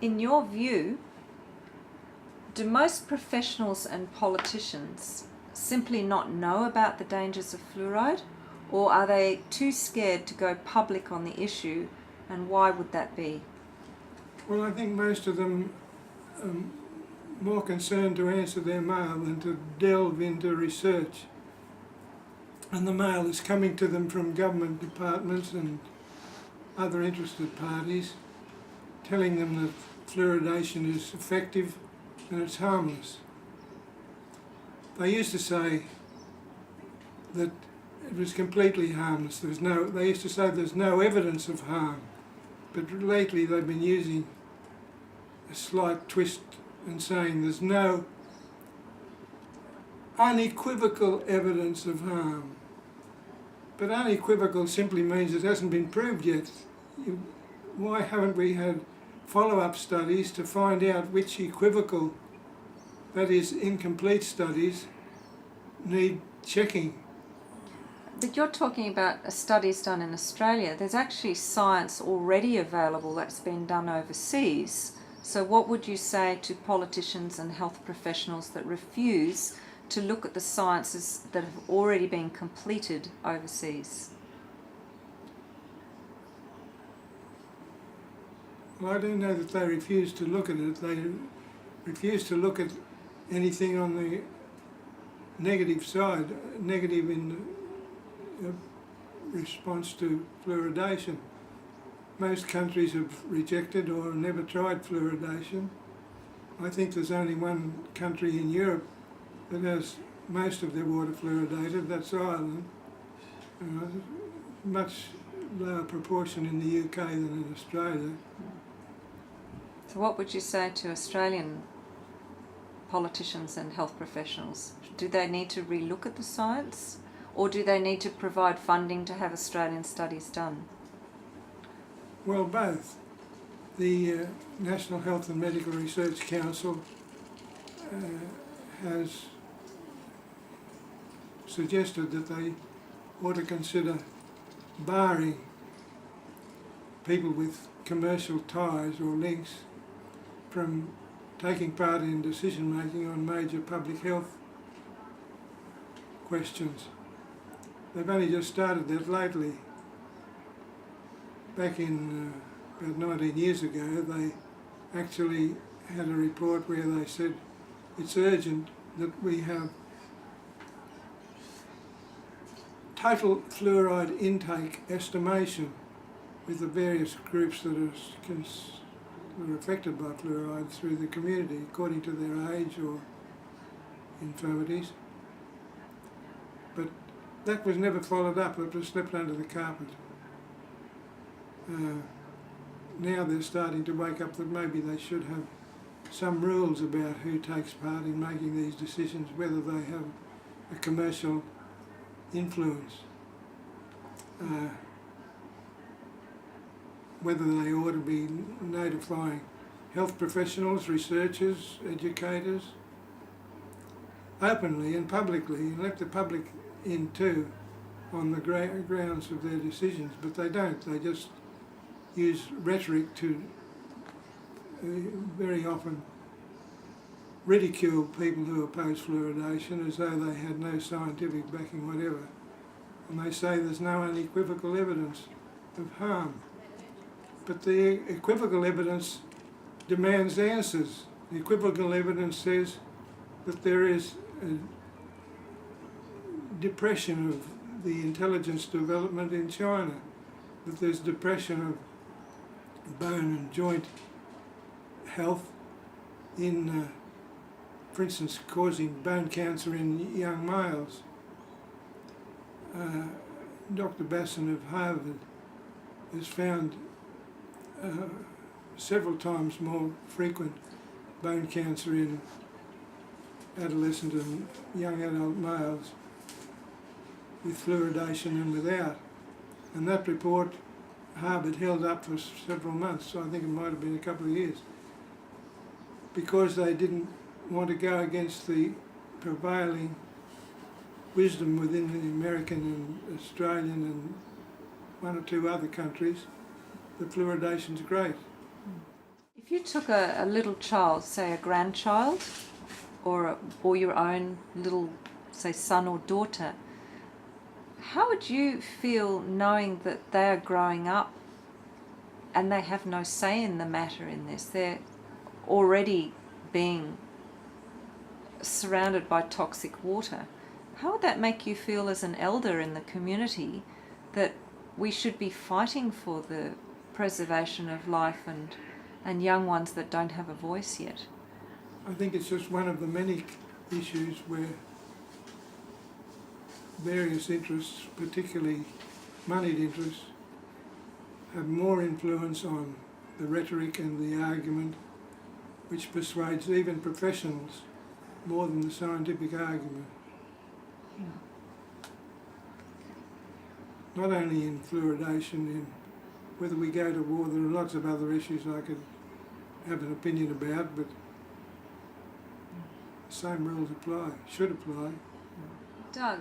in your view, do most professionals and politicians simply not know about the dangers of fluoride, or are they too scared to go public on the issue, and why would that be? Well, I think most of them are more concerned to answer their mail than to delve into research. And the mail is coming to them from government departments and other interested parties, telling them that fluoridation is effective and it's harmless. They used to say that it was completely harmless. They used to say there's no evidence of harm, but lately they've been using a slight twist and saying there's no unequivocal evidence of harm. But unequivocal simply means it hasn't been proved yet. Why haven't we had follow-up studies to find out which equivocal, that is incomplete studies, need checking? But you're talking about studies done in Australia. There's actually science already available that's been done overseas. So what would you say to politicians and health professionals that refuse to look at the sciences that have already been completed overseas? Well, I don't know that they refuse to look at it. They refuse to look at anything on the negative side, negative in response to fluoridation. Most countries have rejected or never tried fluoridation. I think there's only one country in Europe that has most of their water fluoridated, that's Ireland. Much lower proportion in the UK than in Australia. So what would you say to Australian politicians and health professionals? Do they need to relook at the science, or do they need to provide funding to have Australian studies done? Well, both. The National Health and Medical Research Council has suggested that they ought to consider barring people with commercial ties or links from taking part in decision making on major public health questions. They've only just started that lately. Back in about 19 years ago, they actually had a report where they said it's urgent that we have total fluoride intake estimation with the various groups that are affected by fluoride through the community, according to their age or infirmities. But that was never followed up, it was slipped under the carpet. Now they're starting to wake up that maybe they should have some rules about who takes part in making these decisions, whether they have a commercial influence, whether they ought to be notifying health professionals, researchers, educators, openly and publicly, and let the public in too on the grounds of their decisions. But they don't, they just use rhetoric to very often ridicule people who oppose fluoridation as though they had no scientific backing whatever. And they say there's no unequivocal evidence of harm. But the equivocal evidence demands answers. The equivocal evidence says that there is a depression of the intelligence development in China, that there's depression of bone and joint health in, for instance, causing bone cancer in young males. Dr. Basson of Harvard has found several times more frequent bone cancer in adolescent and young adult males with fluoridation and without. And that report Harvard held up for several months, so I think it might have been a couple of years, because they didn't want to go against the prevailing wisdom within the American and Australian and one or two other countries that fluoridation's great. If you took a little child, say a grandchild, or your own little, say, son or daughter, how would you feel knowing that they are growing up and they have no say in the matter in this? They're already being surrounded by toxic water. How would that make you feel as an elder in the community, that we should be fighting for the preservation of life and young ones that don't have a voice yet? I think it's just one of the many issues where various interests, particularly moneyed interests, have more influence on the rhetoric and the argument, which persuades even professionals more than the scientific argument. Not only in fluoridation, in whether we go to war, there are lots of other issues I could have an opinion about, but the same rules apply, should apply. Doug,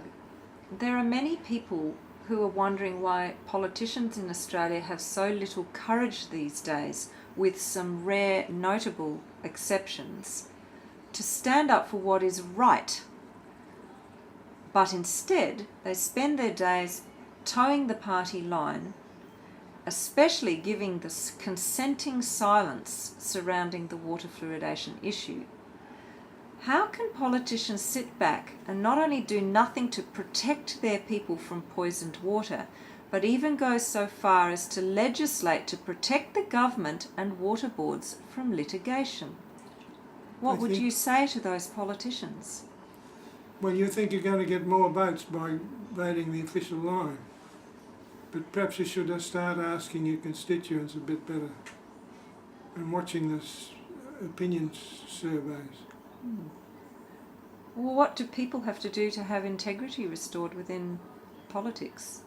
there are many people who are wondering why politicians in Australia have so little courage these days, with some rare notable exceptions, to stand up for what is right. But instead, they spend their days towing the party line, especially giving the consenting silence surrounding the water fluoridation issue. How can politicians sit back and not only do nothing to protect their people from poisoned water, but even go so far as to legislate to protect the government and water boards from litigation? What would you say to those politicians? Well, you think you're going to get more votes by voting the official line, but perhaps you should start asking your constituents a bit better and watching this opinion surveys. Well, what do people have to do to have integrity restored within politics?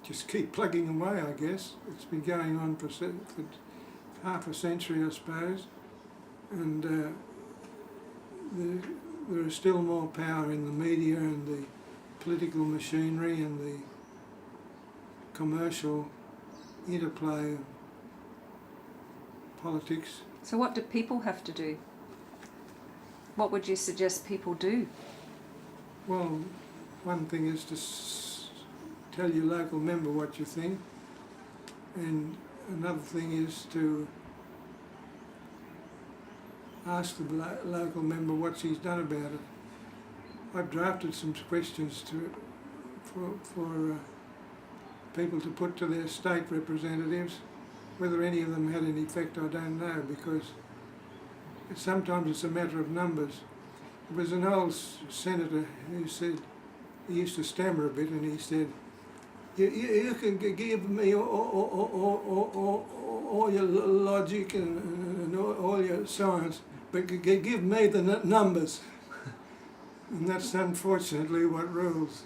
Just keep plugging away, I guess. It's been going on for half a century, I suppose, and there is still more power in the media and the political machinery and the commercial interplay of politics. So what do people have to do? What would you suggest people do? Well, one thing is to tell your local member what you think, and another thing is to ask the local member what she's done about it. I've drafted some questions for people to put to their state representatives. Whether any of them had any effect, I don't know, because sometimes it's a matter of numbers. There was an old senator who said, he used to stammer a bit, and he said, you can give me all your logic and all your science, but give me the numbers. And that's unfortunately what rules.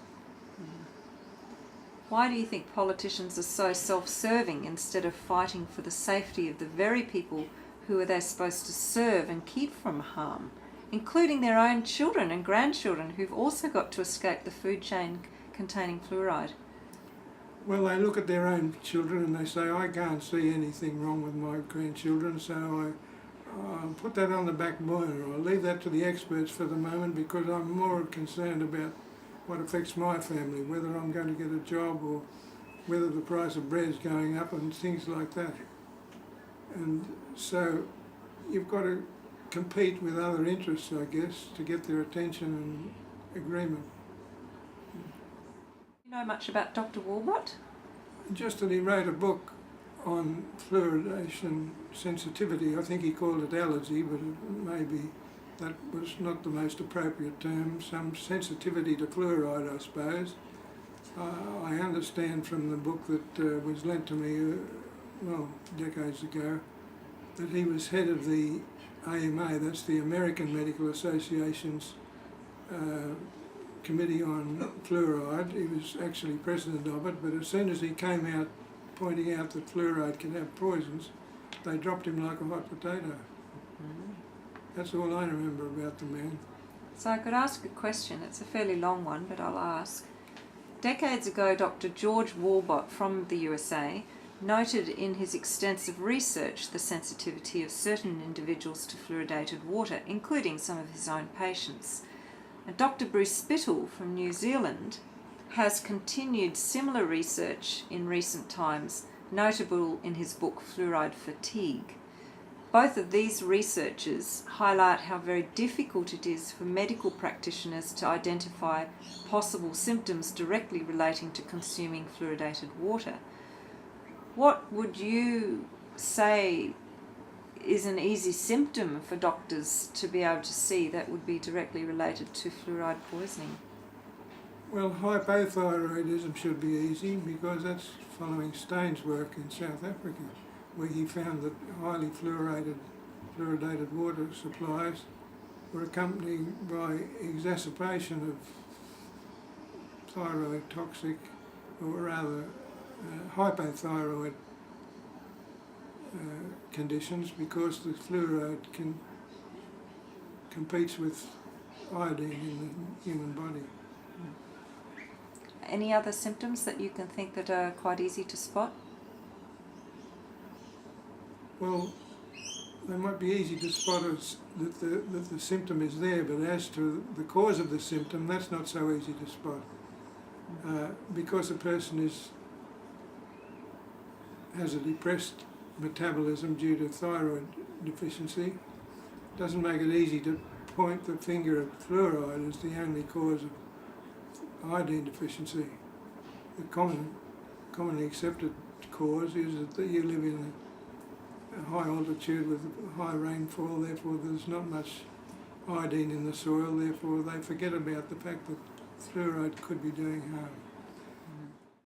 Why do you think politicians are so self-serving instead of fighting for the safety of the very people who are they supposed to serve and keep from harm, including their own children and grandchildren who've also got to escape the food chain containing fluoride? Well, they look at their own children and they say, I can't see anything wrong with my grandchildren, so I'll put that on the back burner. I'll leave that to the experts for the moment, because I'm more concerned about what affects my family, whether I'm going to get a job or whether the price of bread is going up and things like that. And so you've got to compete with other interests, I guess, to get their attention and agreement. You know much about Dr. Walbot? Just that he wrote a book on fluoridation sensitivity. I think he called it allergy, but maybe that was not the most appropriate term. Some sensitivity to fluoride, I suppose. I understand from the book that was lent to me, decades ago, that he was head of the AMA, that's the American Medical Association's Committee on Fluoride. He was actually president of it, but as soon as he came out pointing out that fluoride can have poisons, they dropped him like a hot potato. That's all I remember about the man. So I could ask a question. It's a fairly long one, but I'll ask. Decades ago, Dr. George Walbot from the USA noted in his extensive research the sensitivity of certain individuals to fluoridated water, including some of his own patients. And Dr. Bruce Spittle from New Zealand has continued similar research in recent times, notable in his book Fluoride Fatigue. Both of these researchers highlight how very difficult it is for medical practitioners to identify possible symptoms directly relating to consuming fluoridated water. What would you say is an easy symptom for doctors to be able to see that would be directly related to fluoride poisoning? Well, hypothyroidism should be easy because that's following Staines' work in South Africa, where he found that highly fluoridated water supplies were accompanied by exacerbation of thyroid toxic, or rather hypothyroid conditions, because the fluoride competes with iodine in the human body. Any other symptoms that you can think that are quite easy to spot? Well, they might be easy to spot as that the symptom is there, but as to the cause of the symptom, that's not so easy to spot. Because a person has a depressed metabolism due to thyroid deficiency, doesn't make it easy to point the finger at fluoride as the only cause of iodine deficiency. The commonly accepted cause is that you live in a high altitude with high rainfall, therefore there's not much iodine in the soil, therefore they forget about the fact that fluoride could be doing harm.